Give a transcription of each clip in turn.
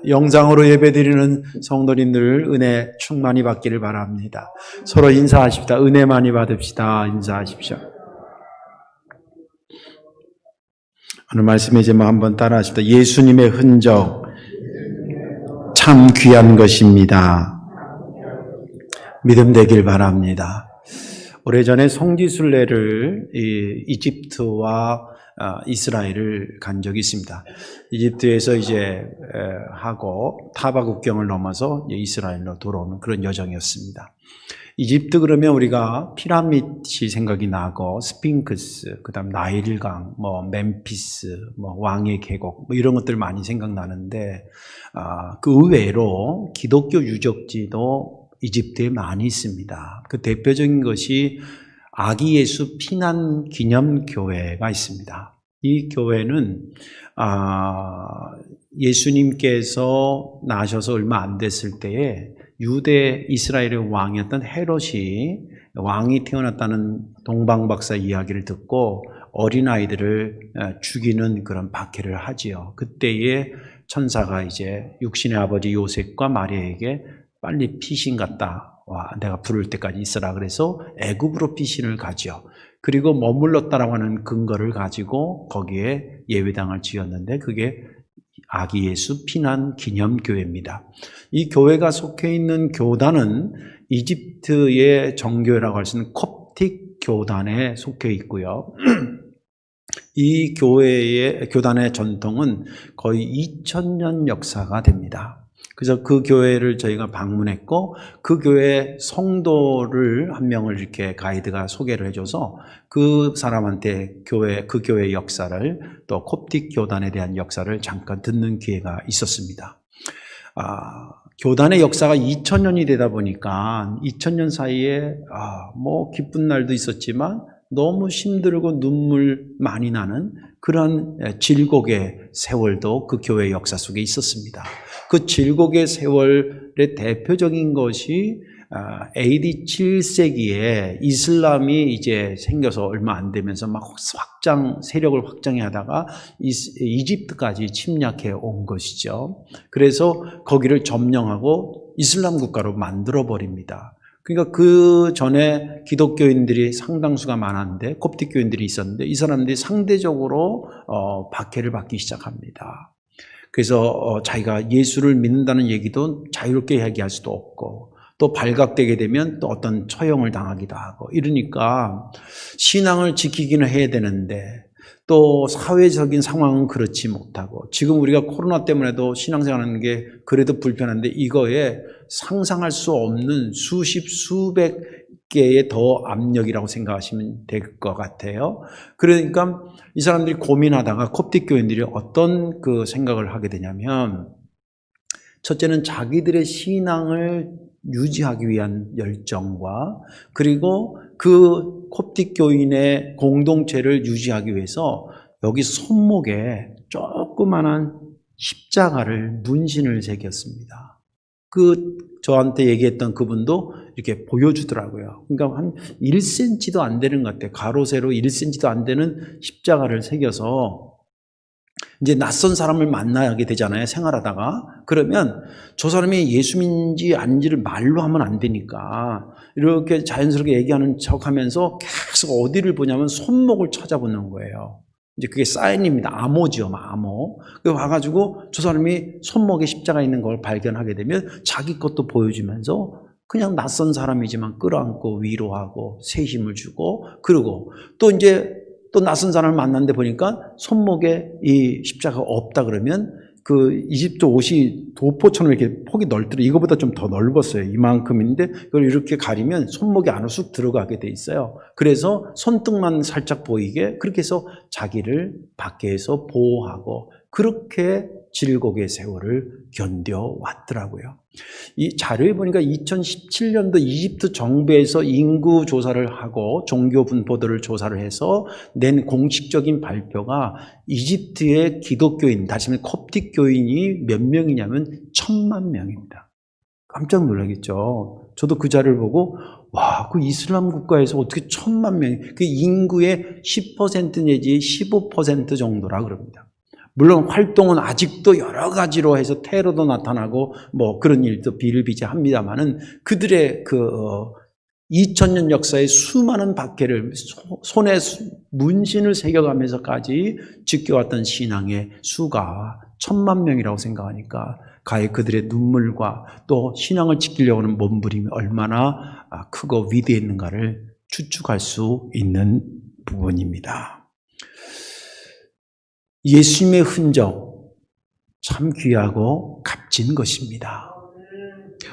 영상으로 예배드리는 성도님들 은혜 충만히 받기를 바랍니다. 서로 인사하십시다. 은혜 많이 받읍시다. 인사하십시오. 오늘 말씀의 제목 한번 따라하십시다. 예수님의 흔적 참 귀한 것입니다. 믿음 되길 바랍니다. 오래전에 성지순례를 이집트와 이스라엘을 간 적이 있습니다. 이집트에서 이제 하고 타바 국경을 넘어서 이스라엘로 돌아오는 그런 여정이었습니다. 이집트 그러면 우리가 피라미드이 생각이 나고 스핑크스, 그다음 나일강, 멤피스, 왕의 계곡 이런 것들 많이 생각나는데 그 의외로 기독교 유적지도 이집트에 많이 있습니다. 그 대표적인 것이 아기 예수 피난 기념 교회가 있습니다. 이 교회는 예수님께서 나셔서 얼마 안 됐을 때에 유대 이스라엘의 왕이었던 헤롯이 왕이 태어났다는 동방박사 이야기를 듣고 어린아이들을 죽이는 그런 박해를 하지요. 그때에 천사가 이제 육신의 아버지 요셉과 마리아에게 빨리 피신 갔다 와, 내가 부를 때까지 있어라. 그래서 애굽으로 피신을 가죠. 그리고 머물렀다라고 하는 근거를 가지고 거기에 예배당을 지었는데 그게 아기 예수 피난 기념교회입니다. 이 교회가 속해 있는 교단은 이집트의 정교회라고 할 수 있는 콥틱 교단에 속해 있고요. 이 교단의 전통은 거의 2000년 역사가 됩니다. 그래서 그 교회를 저희가 방문했고 그 교회 성도를 한 명을 이렇게 가이드가 소개를 해줘서 그 사람한테 그 교회의 역사를 또 콥틱 교단에 대한 역사를 잠깐 듣는 기회가 있었습니다. 교단의 역사가 2000년이 되다 보니까 2000년 사이에 기쁜 날도 있었지만 너무 힘들고 눈물 많이 나는 그런 질곡의 세월도 그 교회의 역사 속에 있었습니다. 그 질곡의 세월의 대표적인 것이 AD 7세기에 이슬람이 이제 생겨서 얼마 안 되면서 막 세력을 확장해 하다가 이집트까지 침략해 온 것이죠. 그래서 거기를 점령하고 이슬람 국가로 만들어 버립니다. 그러니까 그 전에 기독교인들이 상당수가 많았는데 콥틱 교인들이 있었는데 이 사람들이 상대적으로 박해를 받기 시작합니다. 그래서 자기가 예수를 믿는다는 얘기도 자유롭게 이야기할 수도 없고 또 발각되게 되면 또 어떤 처형을 당하기도 하고 이러니까 신앙을 지키기는 해야 되는데 또 사회적인 상황은 그렇지 못하고 지금 우리가 코로나 때문에도 신앙생활하는 게 그래도 불편한데 이거에 상상할 수 없는 수백 개의 더 압력이라고 생각하시면 될 것 같아요. 그러니까 이 사람들이 고민하다가 콥틱 교인들이 어떤 그 생각을 하게 되냐면 첫째는 자기들의 신앙을 유지하기 위한 열정과 그리고 그 콥틱 교인의 공동체를 유지하기 위해서 여기 손목에 조그만한 십자가를 문신을 새겼습니다. 저한테 얘기했던 그분도 이렇게 보여주더라고요. 그러니까 한 1cm도 안 되는 것 같아요. 가로 세로 1cm도 안 되는 십자가를 새겨서 이제 낯선 사람을 만나게 되잖아요. 생활하다가. 그러면 저 사람이 예수 믿는지 아닌지를 말로 하면 안 되니까 이렇게 자연스럽게 얘기하는 척하면서 계속 어디를 보냐면 손목을 찾아보는 거예요. 이제 그게 사인입니다. 암호죠, 암호. 그 와가지고 저 사람이 손목에 십자가 있는 걸 발견하게 되면 자기 것도 보여주면서 그냥 낯선 사람이지만 끌어안고 위로하고 새 힘을 주고 그러고 또 이제 또 낯선 사람을 만났는데 보니까 손목에 이 십자가가 없다 그러면 그 이집트 옷이 도포처럼 이렇게 폭이 넓더라고요. 이거보다 좀 더 넓었어요. 이만큼인데 그걸 이렇게 가리면 손목이 안으로 쑥 들어가게 돼 있어요. 그래서 손등만 살짝 보이게 그렇게 해서 자기를 밖에서 보호하고 그렇게 질곡의 세월을 견뎌왔더라고요. 이 자료에 보니까 2017년도 이집트 정부에서 인구 조사를 하고 종교 분포도를 조사를 해서 낸 공식적인 발표가 이집트의 기독교인, 다시 말해 콥틱 교인이 몇 명이냐면 1000만 명입니다. 깜짝 놀라겠죠. 저도 그 자료를 보고 와, 그 이슬람 국가에서 어떻게 1000만 명이 그 인구의 10% 내지 15% 정도라 그럽니다. 물론 활동은 아직도 여러 가지로 해서 테러도 나타나고 뭐 그런 일도 비일비재합니다만은 그들의 2000년 역사의 수많은 박해를 손에 문신을 새겨가면서까지 지켜왔던 신앙의 수가 1000만 명이라고 생각하니까 가히 그들의 눈물과 또 신앙을 지키려고 하는 몸부림이 얼마나 크고 위대했는가를 추측할 수 있는 부분입니다. 예수님의 흔적 참 귀하고 값진 것입니다.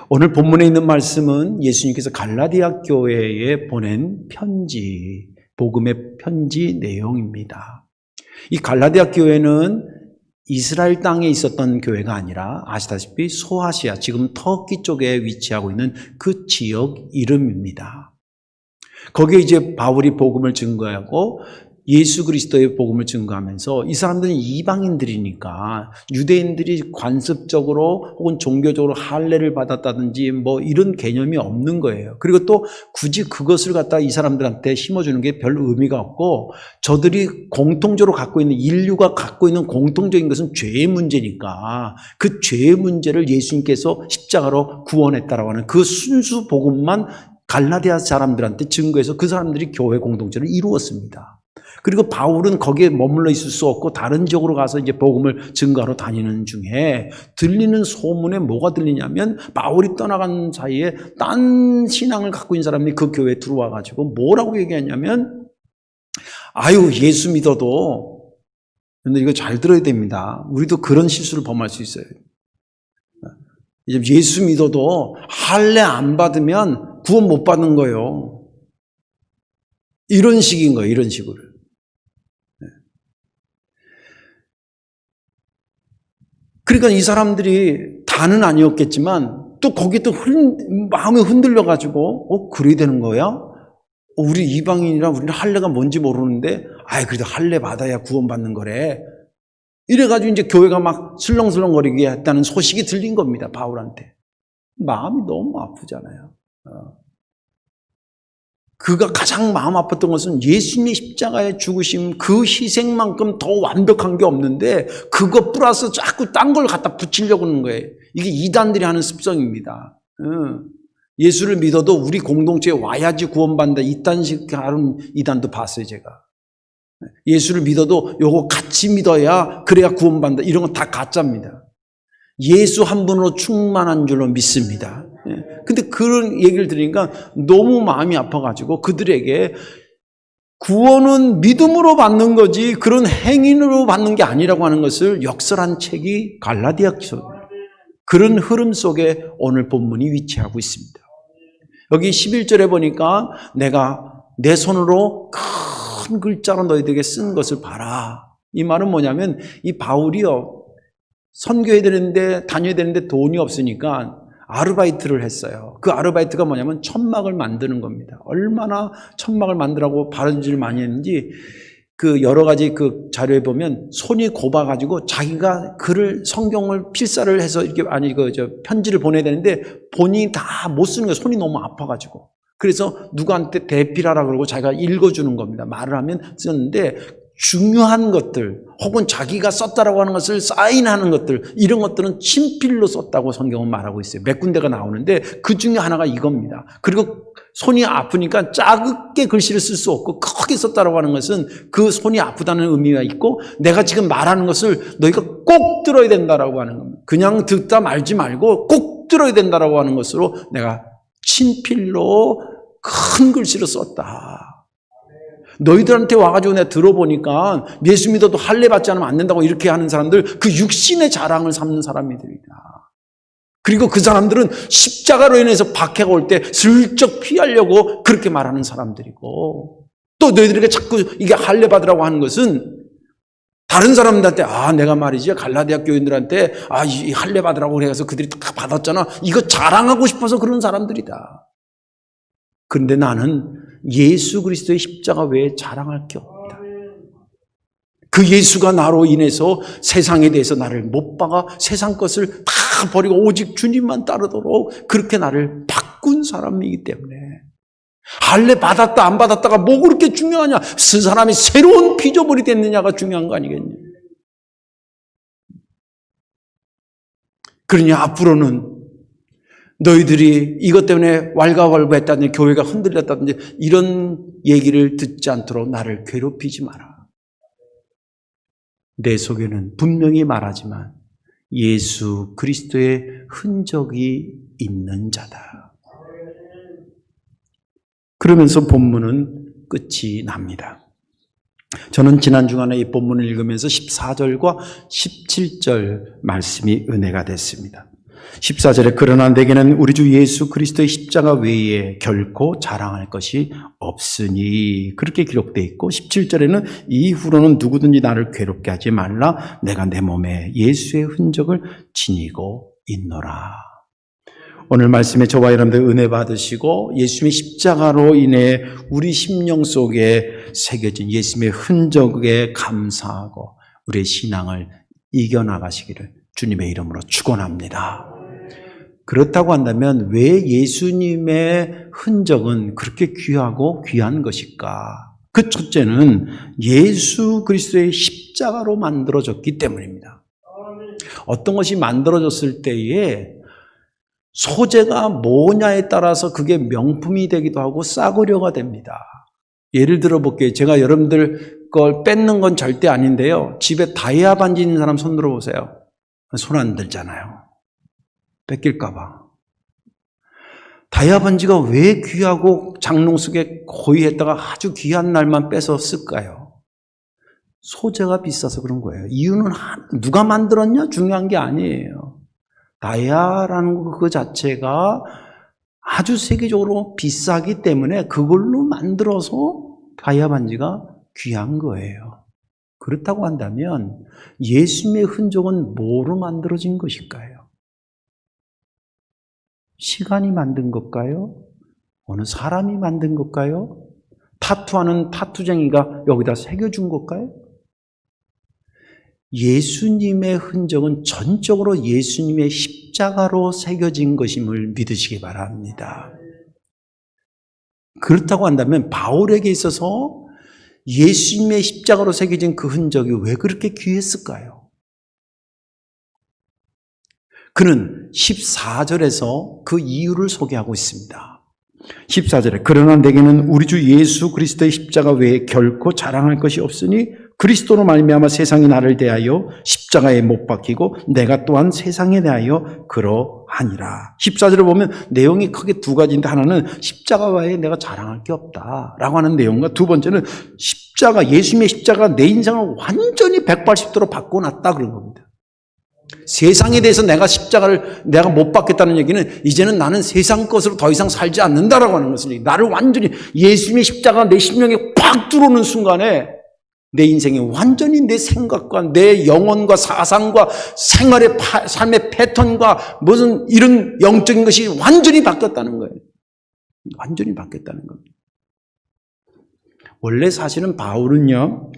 오늘 본문에 있는 말씀은 예수님께서 갈라디아 교회에 보낸 편지, 복음의 편지 내용입니다. 이 갈라디아 교회는 이스라엘 땅에 있었던 교회가 아니라 아시다시피 소아시아, 지금 터키 쪽에 위치하고 있는 그 지역 이름입니다. 거기에 이제 바울이 복음을 증거하고 예수 그리스도의 복음을 증거하면서 이 사람들은 이방인들이니까 유대인들이 관습적으로 혹은 종교적으로 할례를 받았다든지 뭐 이런 개념이 없는 거예요. 그리고 또 굳이 그것을 갖다 이 사람들한테 심어주는 게 별 의미가 없고 저들이 공통적으로 갖고 있는 인류가 갖고 있는 공통적인 것은 죄의 문제니까 그 죄의 문제를 예수님께서 십자가로 구원했다라고 하는 그 순수 복음만 갈라디아 사람들한테 증거해서 그 사람들이 교회 공동체를 이루었습니다. 그리고 바울은 거기에 머물러 있을 수 없고 다른 지역으로 가서 이제 복음을 증거하러 다니는 중에 들리는 소문에 뭐가 들리냐면 바울이 떠나간 사이에 딴 신앙을 갖고 있는 사람이 그 교회에 들어와 가지고 뭐라고 얘기했냐면 아유 예수 믿어도 근데 이거 잘 들어야 됩니다. 우리도 그런 실수를 범할 수 있어요. 예수 믿어도 할례 안 받으면 구원 못 받는 거예요. 이런 식인 거예요. 이런 식으로. 그러니까 이 사람들이 다는 아니었겠지만 또 거기에 또 마음이 흔들려가지고 그래야 되는 거야? 우리 이방인이라 우리는 할례가 뭔지 모르는데 그래도 할례 받아야 구원받는 거래. 이래가지고 이제 교회가 막 슬렁슬렁거리게 했다는 소식이 들린 겁니다. 바울한테. 마음이 너무 아프잖아요. 그가 가장 마음 아팠던 것은 예수님의 십자가의 죽으심 그 희생만큼 더 완벽한 게 없는데 그거 플러스 자꾸 딴 걸 갖다 붙이려고 하는 거예요. 이게 이단들이 하는 습성입니다. 예수를 믿어도 우리 공동체에 와야지 구원받는다. 이딴식 하는 이단도 봤어요 제가. 예수를 믿어도 요거 같이 믿어야 그래야 구원받는다. 이런 건 다 가짜입니다. 예수 한 분으로 충만한 줄로 믿습니다. 근데 그런 얘기를 들으니까 너무 마음이 아파가지고 그들에게 구원은 믿음으로 받는 거지 그런 행위로 받는 게 아니라고 하는 것을 역설한 책이 갈라디아서 그런 흐름 속에 오늘 본문이 위치하고 있습니다. 여기 11절에 보니까 내가 내 손으로 큰 글자로 너희들에게 쓴 것을 봐라. 이 말은 뭐냐면 이 바울이요 선교해야 되는데 다녀야 되는데 돈이 없으니까 아르바이트를 했어요. 그 아르바이트가 뭐냐면 천막을 만드는 겁니다. 얼마나 천막을 만들라고 바른질을 많이 했는지 그 여러 가지 그 자료에 보면 손이 곱아가지고 자기가 글을 성경을 필사를 해서 이렇게 편지를 보내야 되는데 본인이 다 못 쓰는 거예요. 손이 너무 아파가지고. 그래서 누구한테 대필하라 그러고 자기가 읽어주는 겁니다. 말을 하면 썼는데 중요한 것들 혹은 자기가 썼다라고 하는 것을 사인하는 것들 이런 것들은 친필로 썼다고 성경은 말하고 있어요. 몇 군데가 나오는데 그 중에 하나가 이겁니다. 그리고 손이 아프니까 작게 글씨를 쓸 수 없고 크게 썼다라고 하는 것은 그 손이 아프다는 의미가 있고 내가 지금 말하는 것을 너희가 꼭 들어야 된다라고 하는 겁니다. 그냥 듣다 말지 말고 꼭 들어야 된다라고 하는 것으로 내가 친필로 큰 글씨로 썼다. 너희들한테 와가지고 내가 들어보니까 예수 믿어도 할례 받지 않으면 안 된다고 이렇게 하는 사람들 그 육신의 자랑을 삼는 사람들이다. 그리고 그 사람들은 십자가로 인해서 박해가 올 때 슬쩍 피하려고 그렇게 말하는 사람들이고 또 너희들에게 자꾸 이게 할례 받으라고 하는 것은 다른 사람들한테 내가 말이지 갈라디아 교인들한테 이 할례 받으라고 그래서 그들이 다 받았잖아. 이거 자랑하고 싶어서 그런 사람들이다. 그런데 나는 예수 그리스도의 십자가 외에 자랑할 게 없다. 그 예수가 나로 인해서 세상에 대해서 나를 못 박아 세상 것을 다 버리고 오직 주님만 따르도록 그렇게 나를 바꾼 사람이기 때문에 할례 받았다 안 받았다가 뭐 그렇게 중요하냐. 그 사람이 새로운 피조물이 됐느냐가 중요한 거 아니겠니. 그러니 앞으로는 너희들이 이것 때문에 왈가왈부했다든지 교회가 흔들렸다든지 이런 얘기를 듣지 않도록 나를 괴롭히지 마라. 내 속에는 분명히 말하지만 예수 그리스도의 흔적이 있는 자다. 그러면서 본문은 끝이 납니다. 저는 지난 주간에 이 본문을 읽으면서 14절과 17절 말씀이 은혜가 됐습니다. 14절에 그러나 내게는 우리 주 예수 그리스도의 십자가 외에 결코 자랑할 것이 없으니 그렇게 기록되어 있고 17절에는 이후로는 누구든지 나를 괴롭게 하지 말라 내가 내 몸에 예수의 흔적을 지니고 있노라. 오늘 말씀에 저와 여러분들 은혜 받으시고 예수님의 십자가로 인해 우리 심령 속에 새겨진 예수님의 흔적에 감사하고 우리의 신앙을 이겨나가시기를 주님의 이름으로 축원합니다. 그렇다고 한다면 왜 예수님의 흔적은 그렇게 귀하고 귀한 것일까? 그 첫째는 예수 그리스도의 십자가로 만들어졌기 때문입니다. 어떤 것이 만들어졌을 때에 소재가 뭐냐에 따라서 그게 명품이 되기도 하고 싸구려가 됩니다. 예를 들어 볼게요. 제가 여러분들 걸 뺏는 건 절대 아닌데요. 집에 다이아 반지 있는 사람 손 들어보세요. 손 안 들잖아요. 뺏길까 봐. 다이아 반지가 왜 귀하고 장롱 속에 고이했다가 아주 귀한 날만 뺏어 쓸까요? 소재가 비싸서 그런 거예요. 이유는 누가 만들었냐? 중요한 게 아니에요. 다이아라는 그 자체가 아주 세계적으로 비싸기 때문에 그걸로 만들어서 다이아 반지가 귀한 거예요. 그렇다고 한다면 예수님의 흔적은 뭐로 만들어진 것일까요? 시간이 만든 것일까요? 어느 사람이 만든 것일까요? 타투하는 타투쟁이가 여기다 새겨준 것일까요? 예수님의 흔적은 전적으로 예수님의 십자가로 새겨진 것임을 믿으시기 바랍니다. 그렇다고 한다면 바울에게 있어서 예수님의 십자가로 새겨진 그 흔적이 왜 그렇게 귀했을까요? 그는 14절에서 그 이유를 소개하고 있습니다. 14절에 그러나 내게는 우리 주 예수 그리스도의 십자가 외에 결코 자랑할 것이 없으니 그리스도로 말미암아 세상이 나를 대하여 십자가에 못 박히고 내가 또한 세상에 대하여 그러하니라. 14절을 보면 내용이 크게 두 가지인데 하나는 십자가 외에 내가 자랑할 게 없다라고 하는 내용과 두 번째는 십자가, 예수님의 십자가가 내 인생을 완전히 180도로 바꿔놨다 그런 겁니다. 세상에 대해서 내가 십자가를 내가 못 받겠다는 얘기는 이제는 나는 세상 것으로 더 이상 살지 않는다라고 하는 것을 나를 완전히 예수님의 십자가가 내 심령에 팍 들어오는 순간에 내 인생이 완전히 내 생각과 내 영혼과 사상과 생활의 삶의 패턴과 무슨 이런 영적인 것이 완전히 바뀌었다는 거예요. 완전히 바뀌었다는 겁니다. 원래 사실은 바울은요.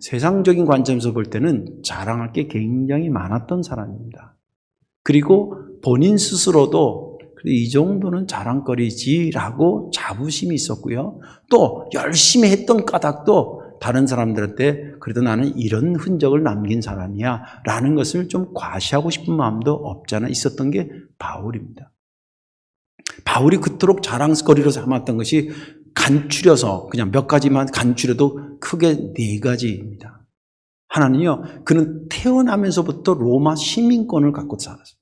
세상적인 관점에서 볼 때는 자랑할 게 굉장히 많았던 사람입니다. 그리고 본인 스스로도 이 정도는 자랑거리지라고 자부심이 있었고요. 또 열심히 했던 까닭도 다른 사람들한테 그래도 나는 이런 흔적을 남긴 사람이야 라는 것을 좀 과시하고 싶은 마음도 없지 않아 있었던 게 바울입니다. 바울이 그토록 자랑거리로 삼았던 것이 간추려서 그냥 몇 가지만 간추려도 크게 네 가지입니다. 하나는요, 그는 태어나면서부터 로마 시민권을 갖고 살았어요.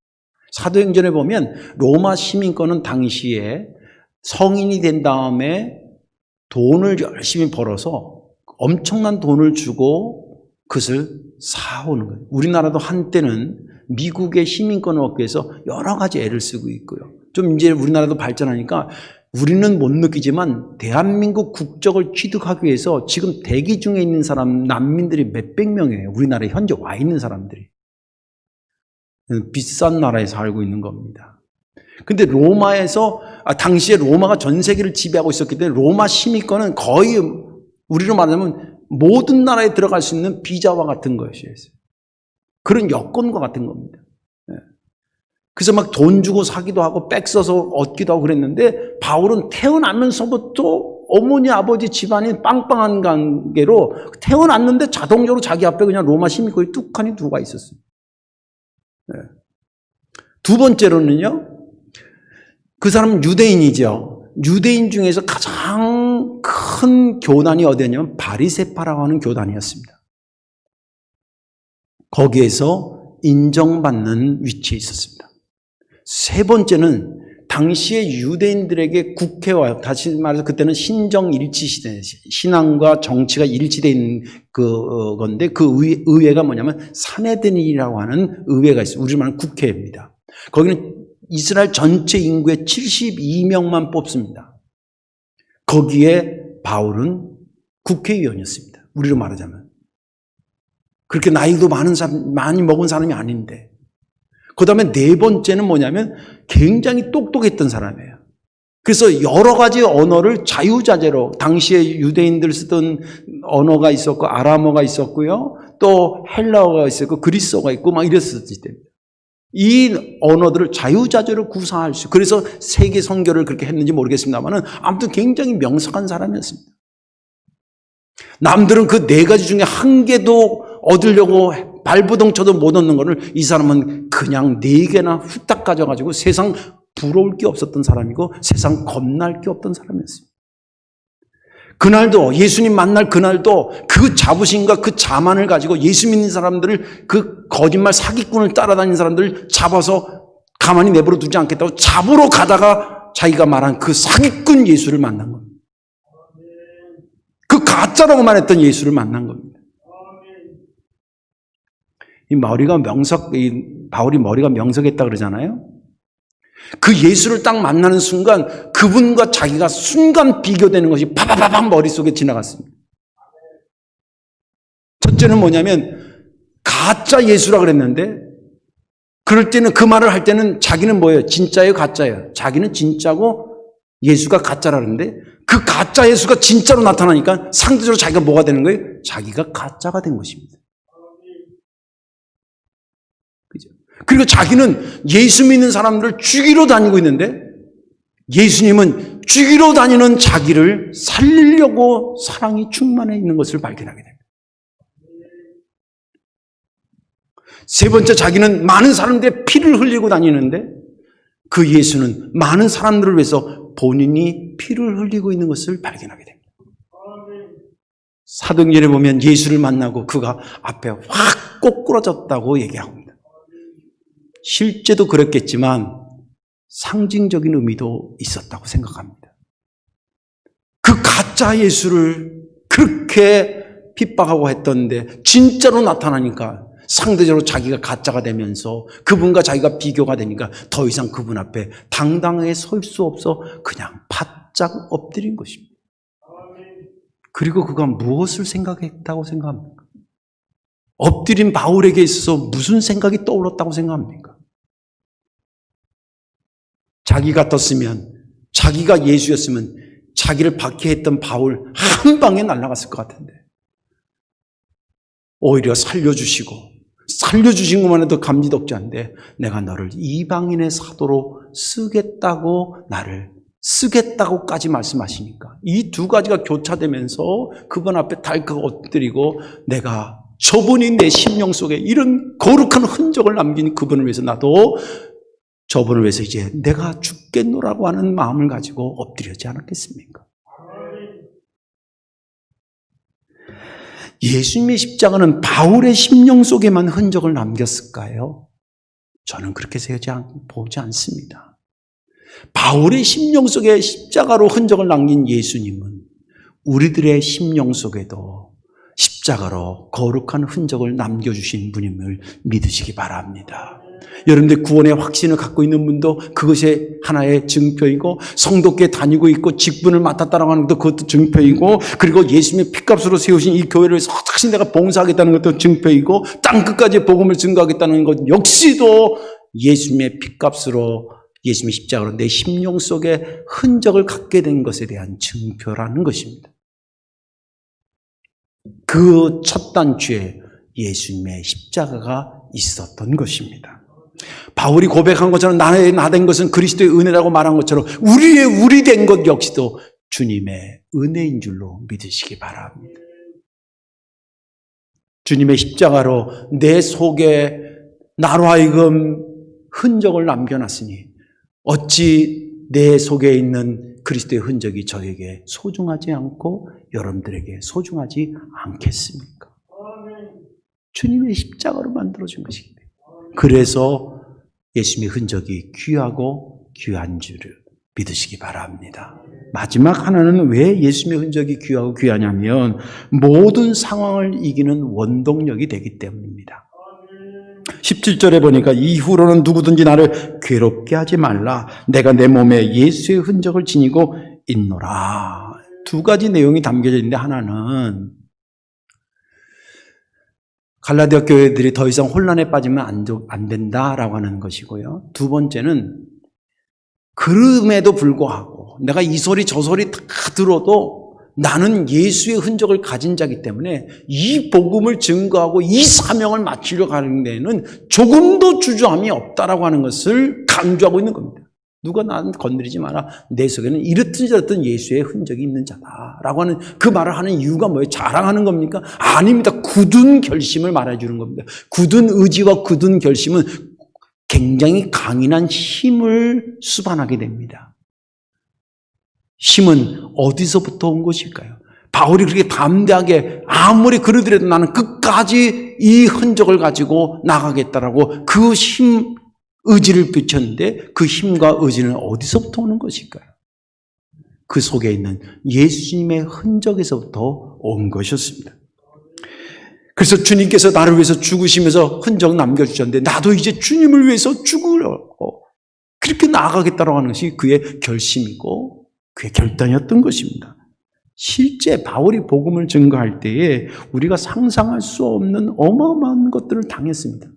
사도행전에 보면 로마 시민권은 당시에 성인이 된 다음에 돈을 열심히 벌어서 엄청난 돈을 주고 그것을 사오는 거예요. 우리나라도 한때는 미국의 시민권을 얻기 위해서 여러 가지 애를 쓰고 있고요. 좀 이제 우리나라도 발전하니까 우리는 못 느끼지만 대한민국 국적을 취득하기 위해서 지금 대기 중에 있는 사람, 난민들이 몇백 명이에요. 우리나라에 현재 와 있는 사람들이. 비싼 나라에 살고 있는 겁니다. 근데 로마에서, 당시에 로마가 전 세계를 지배하고 있었기 때문에 로마 시민권은 거의 우리로 말하면 모든 나라에 들어갈 수 있는 비자와 같은 것이었어요. 그런 여건과 같은 겁니다. 그래서 막 돈 주고 사기도 하고 백 써서 얻기도 하고 그랬는데 바울은 태어나면서부터 어머니 아버지 집안이 빵빵한 관계로 태어났는데 자동적으로 자기 앞에 그냥 로마 시민권이 뚝하니 들어가 있었어요. 두 번째로는요, 그 사람은 유대인이죠. 유대인 중에서 가장 큰 교단이 어디였냐면 바리새파라고 하는 교단이었습니다. 거기에서 인정받는 위치에 있었습니다. 세 번째는 당시의 유대인들에게 국회와, 다시 말해서 그때는 신정일치 시대, 신앙과 정치가 일치된 건데, 그 의회가 뭐냐면 산헤드린이라고 하는 의회가 있어요. 우리로 말하는 국회입니다. 거기는 이스라엘 전체 인구의 72명만 뽑습니다. 거기에 바울은 국회의원이었습니다. 우리로 말하자면. 그렇게 나이도 많이 먹은 사람이 아닌데. 그 다음에 네 번째는 뭐냐면 굉장히 똑똑했던 사람이에요. 그래서 여러 가지 언어를 자유자재로, 당시에 유대인들 쓰던 언어가 있었고, 아람어가 있었고요. 또 헬라어가 있었고, 그리스어가 있고, 막 이랬었을 때입니다. 이 언어들을 자유자재로 구사할 수, 그래서 세계 선교를 그렇게 했는지 모르겠습니다만은 아무튼 굉장히 명석한 사람이었습니다. 남들은 그 네 가지 중에 한 개도 얻으려고 발부동 쳐도 못 얻는 거를 이 사람은 그냥 네 개나 후딱 가져가지고 세상 부러울 게 없었던 사람이고 세상 겁날 게 없던 사람이었습니다. 그날도, 예수님 만날 그날도 그 자부심과 그 자만을 가지고 예수 믿는 사람들을, 그 거짓말 사기꾼을 따라다니는 사람들을 잡아서 가만히 내버려 두지 않겠다고 잡으러 가다가 자기가 말한 그 사기꾼 예수를 만난 겁니다. 그 가짜라고만 했던 예수를 만난 겁니다. 바울이 머리가 명석했다 그러잖아요. 그 예수를 딱 만나는 순간 그분과 자기가 순간 비교되는 것이 파바바박 머릿속에 지나갔습니다. 첫째는 뭐냐면 가짜 예수라 그랬는데, 그럴 때는, 그 말을 할 때는 자기는 뭐예요? 진짜예요? 가짜예요? 자기는 진짜고 예수가 가짜라 그러는데, 그 가짜 예수가 진짜로 나타나니까 상대적으로 자기가 뭐가 되는 거예요? 자기가 가짜가 된 것입니다. 그죠? 그리고 자기는 예수 믿는 사람들을 죽이러 다니고 있는데, 예수님은 죽이러 다니는 자기를 살리려고 사랑이 충만해 있는 것을 발견하게 됩니다. 세 번째, 자기는 많은 사람들의 피를 흘리고 다니는데, 그 예수는 많은 사람들을 위해서 본인이 피를 흘리고 있는 것을 발견하게 됩니다. 사도행전에 보면 예수를 만나고 그가 앞에 확 꼬꾸라졌다고 얘기합니다. 실제도 그랬겠지만 상징적인 의미도 있었다고 생각합니다. 그 가짜 예수를 그렇게 핍박하고 했던데 진짜로 나타나니까 상대적으로 자기가 가짜가 되면서 그분과 자기가 비교가 되니까 더 이상 그분 앞에 당당하게 설 수 없어 그냥 바짝 엎드린 것입니다. 그리고 그가 무엇을 생각했다고 생각합니까? 엎드린 바울에게 있어서 무슨 생각이 떠올랐다고 생각합니까? 자기 같았으면, 자기가 예수였으면 자기를 박해했던 바울 한 방에 날아갔을 것 같은데, 오히려 살려주신 것만 해도 감지덕지한데, 내가 너를 이방인의 사도로 쓰겠다고, 나를 쓰겠다고까지 말씀하시니까 이 두 가지가 교차되면서 그분 앞에 달칵 엎드리고, 내가 저분이 내 심령 속에 이런 거룩한 흔적을 남긴 그분을 위해서 나도 저분을 위해서 이제 내가 죽겠노라고 하는 마음을 가지고 엎드리지 않았겠습니까? 예수님의 십자가는 바울의 심령 속에만 흔적을 남겼을까요? 저는 그렇게 보지 않습니다. 바울의 심령 속에 십자가로 흔적을 남긴 예수님은 우리들의 심령 속에도 십자가로 거룩한 흔적을 남겨주신 분임을 믿으시기 바랍니다. 여러분들 구원의 확신을 갖고 있는 분도 그것이 하나의 증표이고, 성도께 다니고 있고 직분을 맡았다라고 하는 것도 그것도 증표이고, 그리고 예수님의 피값으로 세우신 이 교회를 위해서 어떻게 내가 봉사하겠다는 것도 증표이고, 땅 끝까지 복음을 증거하겠다는 것 역시도 예수님의 피값으로, 예수님의 십자가로 내 심령 속에 흔적을 갖게 된 것에 대한 증표라는 것입니다. 그 첫 단추에 예수님의 십자가가 있었던 것입니다. 바울이 고백한 것처럼 나 된 것은 그리스도의 은혜라고 말한 것처럼 우리 된 것 역시도 주님의 은혜인 줄로 믿으시기 바랍니다. 주님의 십자가로 내 속에 나로 하여금 흔적을 남겨놨으니 어찌 내 속에 있는 그리스도의 흔적이 저에게 소중하지 않고 여러분들에게 소중하지 않겠습니까? 주님의 십자가로 만들어준 것입니다. 그래서 예수님의 흔적이 귀하고 귀한 줄을 믿으시기 바랍니다. 마지막 하나는 왜 예수님의 흔적이 귀하고 귀하냐면 모든 상황을 이기는 원동력이 되기 때문입니다. 17절에 보니까 이후로는 누구든지 나를 괴롭게 하지 말라. 내가 내 몸에 예수의 흔적을 지니고 있노라. 두 가지 내용이 담겨져 있는데 하나는 갈라디아 교회들이 더 이상 혼란에 빠지면 안 된다라고 하는 것이고요. 두 번째는 그럼에도 불구하고 내가 이 소리 저 소리 다 들어도 나는 예수의 흔적을 가진 자이기 때문에 이 복음을 증거하고 이 사명을 마치려고 하는 데에는 조금도 주저함이 없다라고 하는 것을 강조하고 있는 겁니다. 누가 나는 건드리지 마라. 내 속에는 이렇든 저렇든 예수의 흔적이 있는 자다라고 하는 그 말을 하는 이유가 뭐예요? 자랑하는 겁니까? 아닙니다. 굳은 결심을 말해주는 겁니다. 굳은 의지와 굳은 결심은 굉장히 강인한 힘을 수반하게 됩니다. 힘은 어디서부터 온 것일까요? 바울이 그렇게 담대하게 아무리 그러더라도 나는 끝까지 이 흔적을 가지고 나가겠다라고 그 힘, 의지를 비쳤는데 그 힘과 의지는 어디서부터 오는 것일까요? 그 속에 있는 예수님의 흔적에서부터 온 것이었습니다. 그래서 주님께서 나를 위해서 죽으시면서 흔적 남겨주셨는데 나도 이제 주님을 위해서 죽으려고 그렇게 나아가겠다고 하는 것이 그의 결심이고 그의 결단이었던 것입니다. 실제 바울이 복음을 증거할 때에 우리가 상상할 수 없는 어마어마한 것들을 당했습니다.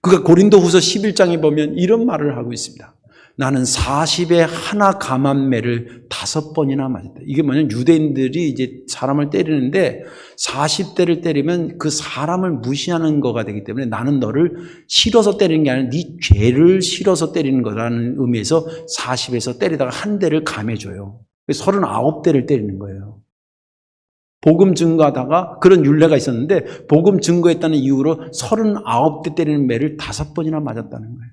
그가 고린도후서 11장에 보면 이런 말을 하고 있습니다. 나는 40에 하나 감한매를 5번이나 맞았다. 이게 뭐냐면 유대인들이 이제 사람을 때리는데 40대를 때리면 그 사람을 무시하는 거가 되기 때문에 나는 너를 싫어서 때리는 게 아니라 네 죄를 싫어서 때리는 거라는 의미에서 40에서 때리다가 한 대를 감해줘요. 39대를 때리는 거예요. 복음 증거하다가 그런 율례가 있었는데 복음 증거했다는 이유로 39대 때리는 매를 5번이나 맞았다는 거예요.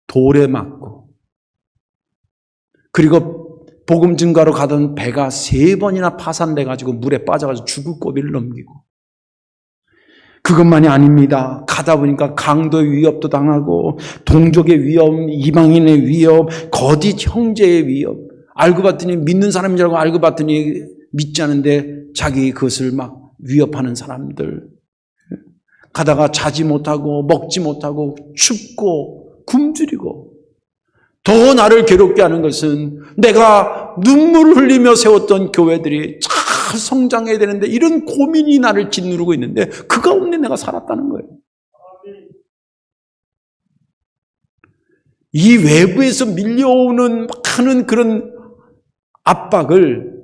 돌에 맞고 그리고 복음 증거하러 가던 배가 3번이나 파산돼가지고 물에 빠져가지고 죽을 고비를 넘기고 그것만이 아닙니다. 가다 보니까 강도의 위협도 당하고 동족의 위협, 이방인의 위협, 거짓 형제의 위협 알고 봤더니 믿는 사람인 줄 알고 알고 봤더니 믿지 않은데 자기 그것을 막 위협하는 사람들 가다가 자지 못하고 먹지 못하고 춥고 굶주리고 더 나를 괴롭게 하는 것은 내가 눈물을 흘리며 세웠던 교회들이 잘 성장해야 되는데 이런 고민이 나를 짓누르고 있는데 그 가운데 내가 살았다는 거예요. 이 외부에서 밀려오는 많은 그런 압박을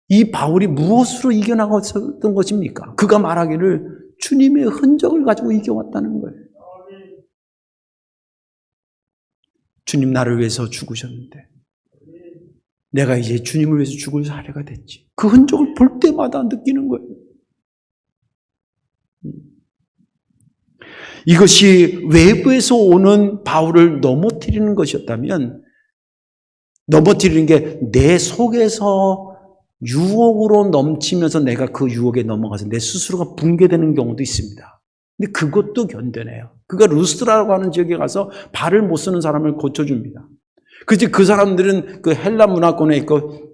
이 바울이 무엇으로 이겨나갔던 것입니까? 그가 말하기를 주님의 흔적을 가지고 이겨왔다는 거예요. 주님 나를 위해서 죽으셨는데 내가 이제 주님을 위해서 죽을 사례가 됐지. 그 흔적을 볼 때마다 느끼는 거예요. 이것이 외부에서 오는 바울을 넘어뜨리는 것이었다면 넘어뜨리는 게 내 속에서 유혹으로 넘치면서 내가 그 유혹에 넘어가서 내 스스로가 붕괴되는 경우도 있습니다. 근데 그것도 견뎌내요. 그가 루스트라고 하는 지역에 가서 발을 못 쓰는 사람을 고쳐줍니다. 그 사람들은 그 헬라 문화권에 있고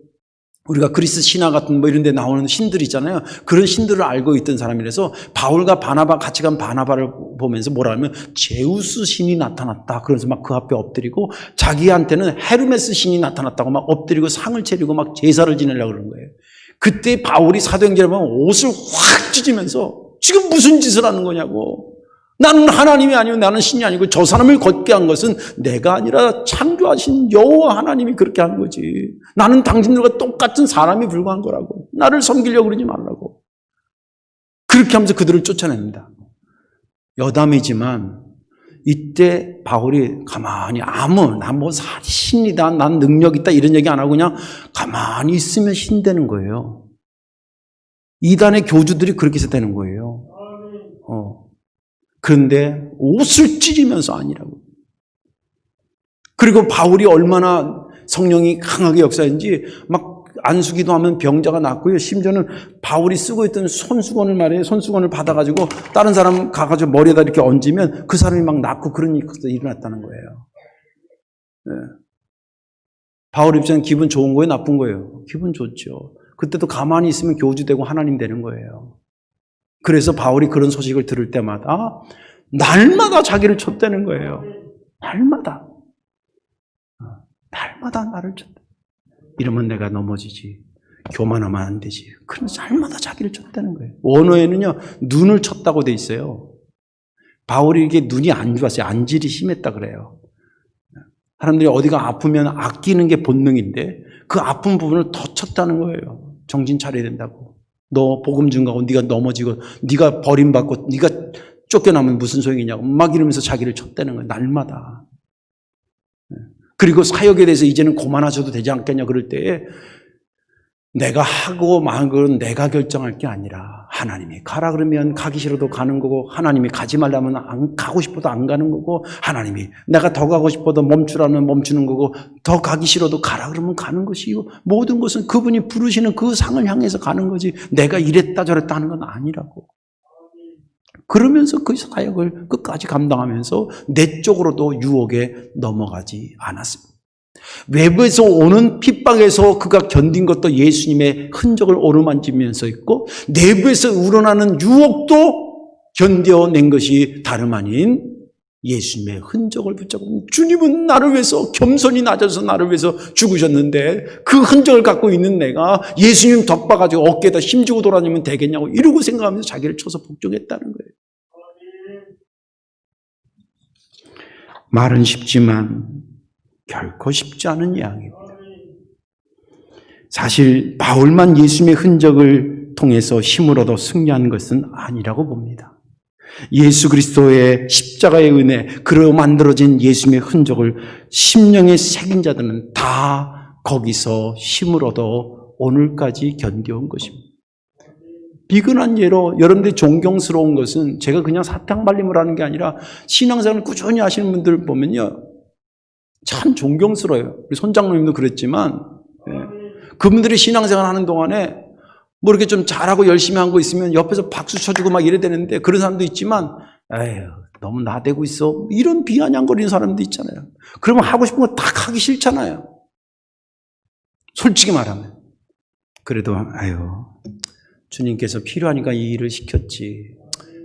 우리가 그리스 신화 같은 뭐 이런 데 나오는 신들 있잖아요. 그런 신들을 알고 있던 사람이라서 바울과 바나바 같이 간 바나바를 보면서 뭐라 하면 제우스 신이 나타났다. 그래서 막 그 앞에 엎드리고 자기한테는 헤르메스 신이 나타났다고 막 엎드리고 상을 차리고 막 제사를 지내려고 그러는 거예요. 그때 바울이 사도행전에 보면 옷을 확 찢으면서 지금 무슨 짓을 하는 거냐고. 나는 하나님이 아니고 나는 신이 아니고 저 사람을 걷게 한 것은 내가 아니라 창조하신 여호와 하나님이 그렇게 한 거지. 나는 당신들과 똑같은 사람이 불과한 거라고. 나를 섬기려고 그러지 말라고. 그렇게 하면서 그들을 쫓아냅니다. 여담이지만 이때 바울이 가만히 난 뭐 신이다, 난 능력 있다 이런 얘기 안 하고 그냥 가만히 있으면 신되는 거예요. 이단의 교주들이 그렇게 해서 되는 거예요. 그런데 옷을 찢으면서 아니라고. 그리고 바울이 얼마나 성령이 강하게 역사했는지 막 안수기도 하면 병자가 낫고요. 심지어는 바울이 쓰고 있던 손수건을 말이에요. 손수건을 받아가지고 다른 사람 가가지고 머리에다 이렇게 얹으면 그 사람이 막 낫고 그런 일이 일어났다는 거예요. 네. 바울 입장은 기분 좋은 거예요? 나쁜 거예요? 기분 좋죠. 그때도 가만히 있으면 교주되고 하나님 되는 거예요. 그래서 바울이 그런 소식을 들을 때마다 날마다 자기를 쳤다는 거예요. 날마다 나를 쳤다. 이러면 내가 넘어지지. 교만하면 안 되지. 그래서 날마다 자기를 쳤다는 거예요. 원어에는요, 눈을 쳤다고 돼 있어요. 바울이 이게 눈이 안 좋았어요. 안질이 심했다 그래요. 사람들이 어디가 아프면 아끼는 게 본능인데 그 아픈 부분을 더 쳤다는 거예요. 정신 차려야 된다고. 너 복음 증거하고 네가 넘어지고 네가 버림받고 네가 쫓겨나면 무슨 소용이냐고 막 이러면서 자기를 쳤다는 거예요. 날마다. 그리고 사역에 대해서 이제는 그만하셔도 되지 않겠냐 그럴 때에 내가 하고 만 건 내가 결정할 게 아니라 하나님이 가라 그러면 가기 싫어도 가는 거고 하나님이 가지 말라면 안 가고 싶어도 안 가는 거고 하나님이 내가 더 가고 싶어도 멈추라면 멈추는 거고 더 가기 싫어도 가라 그러면 가는 것이고 모든 것은 그분이 부르시는 그 상을 향해서 가는 거지 내가 이랬다 저랬다 하는 건 아니라고. 그러면서 그 사역을 끝까지 감당하면서 내적으로도 유혹에 넘어가지 않았습니다. 외부에서 오는 핍박에서 그가 견딘 것도 예수님의 흔적을 오르만지면서 있고 내부에서 우러나는 유혹도 견뎌낸 것이 다름 아닌 예수님의 흔적을 붙잡고 주님은 나를 위해서 겸손히 낮아서 나를 위해서 죽으셨는데 그 흔적을 갖고 있는 내가 예수님 덕봐가지고 어깨에다 힘주고 돌아다니면 되겠냐고 이러고 생각하면서 자기를 쳐서 복종했다는 거예요. 말은 쉽지만 결코 쉽지 않은 이야기입니다. 사실 바울만 예수님의 흔적을 통해서 힘을 얻어 승리한 것은 아니라고 봅니다. 예수 그리스도의 십자가의 은혜, 그로 만들어진 예수님의 흔적을 심령에 새긴 자들은 다 거기서 힘을 얻어 오늘까지 견뎌온 것입니다. 비근한 예로 여러분들이 존경스러운 것은 제가 그냥 사탕발림을 하는 게 아니라 신앙생활을 꾸준히 하시는 분들 보면요. 참 존경스러워요. 우리 손장로님도 그랬지만 그분들이 신앙생활 하는 동안에 뭐 이렇게 좀 잘하고 열심히 한 거 있으면 옆에서 박수 쳐주고 막 이래야 되는데 그런 사람도 있지만 에휴 너무 나대고 있어 이런 비아냥거리는 사람도 있잖아요. 그러면 하고 싶은 거 딱 하기 싫잖아요. 솔직히 말하면. 그래도 아유 주님께서 필요하니까 이 일을 시켰지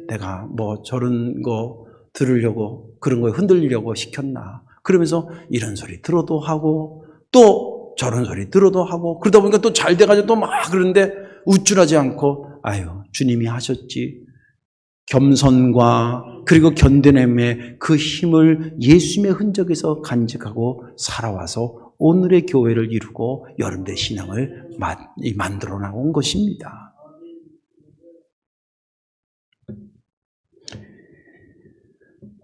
내가 뭐 저런 거 들으려고 그런 거에 흔들리려고 시켰나 그러면서 이런 소리 들어도 하고 또 저런 소리 들어도 하고 그러다 보니까 또 잘 돼가지고 또 막 그러는데 우쭐하지 않고 아유 주님이 하셨지 겸손과 그리고 견뎌냄의 그 힘을 예수님의 흔적에서 간직하고 살아와서 오늘의 교회를 이루고 여러분들의 신앙을 만들어 나온 것입니다.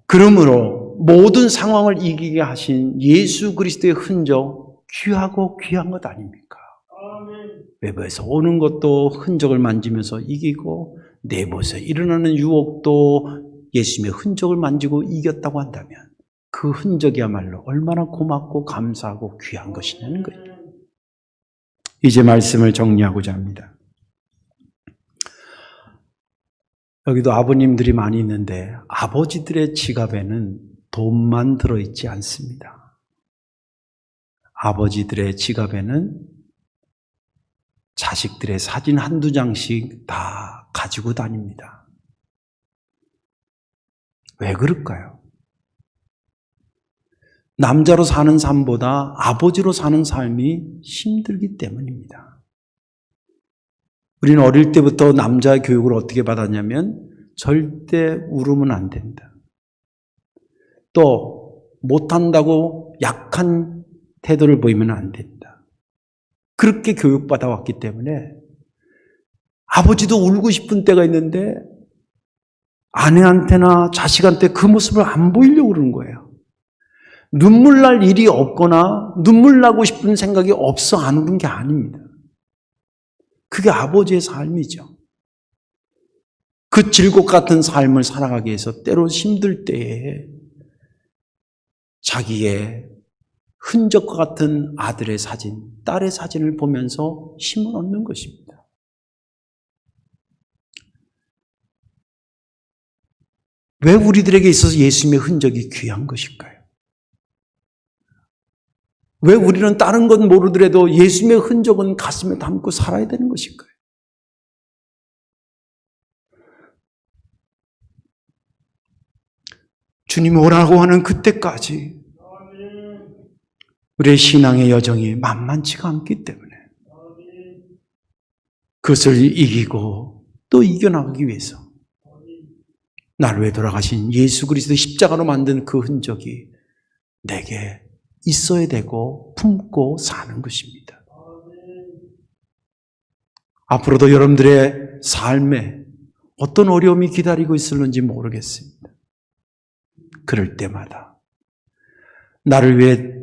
그러므로 모든 상황을 이기게 하신 예수 그리스도의 흔적 귀하고 귀한 것 아닙니까? 외부에서 오는 것도 흔적을 만지면서 이기고 내부에서 일어나는 유혹도 예수님의 흔적을 만지고 이겼다고 한다면 그 흔적이야말로 얼마나 고맙고 감사하고 귀한 것이냐는 거예요. 이제 말씀을 정리하고자 합니다. 여기도 아버님들이 많이 있는데 아버지들의 지갑에는 돈만 들어있지 않습니다. 아버지들의 지갑에는 자식들의 사진 한두 장씩 다 가지고 다닙니다. 왜 그럴까요? 남자로 사는 삶보다 아버지로 사는 삶이 힘들기 때문입니다. 우리는 어릴 때부터 남자의 교육을 어떻게 받았냐면 절대 울으면 안 된다. 또 못한다고 약한 태도를 보이면 안 된다. 그렇게 교육받아 왔기 때문에 아버지도 울고 싶은 때가 있는데 아내한테나 자식한테 그 모습을 안 보이려고 그러는 거예요. 눈물 날 일이 없거나 눈물 나고 싶은 생각이 없어 안 우는 게 아닙니다. 그게 아버지의 삶이죠. 그 질곡 같은 삶을 살아가기 위해서 때로 힘들 때에 자기의 흔적과 같은 아들의 사진, 딸의 사진을 보면서 힘을 얻는 것입니다. 왜 우리들에게 있어서 예수님의 흔적이 귀한 것일까요? 왜 우리는 다른 건 모르더라도 예수님의 흔적은 가슴에 담고 살아야 되는 것일까요? 주님이 오라고 하는 그때까지 우리의 신앙의 여정이 만만치가 않기 때문에 그것을 이기고 또 이겨나가기 위해서 나를 위해 돌아가신 예수 그리스도 십자가로 만든 그 흔적이 내게 있어야 되고 품고 사는 것입니다. 앞으로도 여러분들의 삶에 어떤 어려움이 기다리고 있을는지 모르겠습니다. 그럴 때마다 나를 위해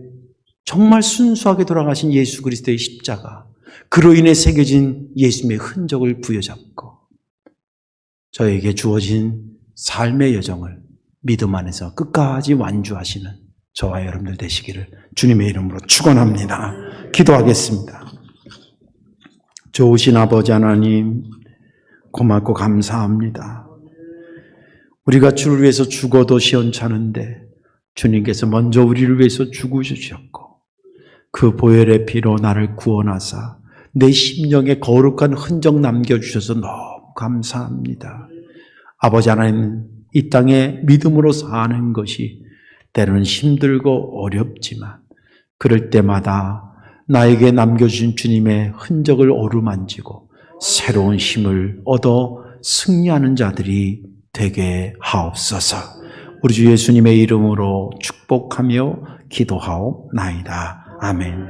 정말 순수하게 돌아가신 예수 그리스도의 십자가, 그로 인해 새겨진 예수님의 흔적을 부여잡고 저에게 주어진 삶의 여정을 믿음 안에서 끝까지 완주하시는 저와 여러분들 되시기를 주님의 이름으로 축원합니다. 기도하겠습니다. 좋으신 아버지 하나님, 고맙고 감사합니다. 우리가 주를 위해서 죽어도 시원찮은데 주님께서 먼저 우리를 위해서 죽으셨고 그 보혈의 피로 나를 구원하사 내 심령에 거룩한 흔적 남겨주셔서 너무 감사합니다. 아버지 하나님, 이 땅에 믿음으로 사는 것이 때로는 힘들고 어렵지만 그럴 때마다 나에게 남겨주신 주님의 흔적을 어루만지고 새로운 힘을 얻어 승리하는 자들이 되게 하옵소서. 우리 주 예수님의 이름으로 축복하며 기도하옵나이다. 아멘.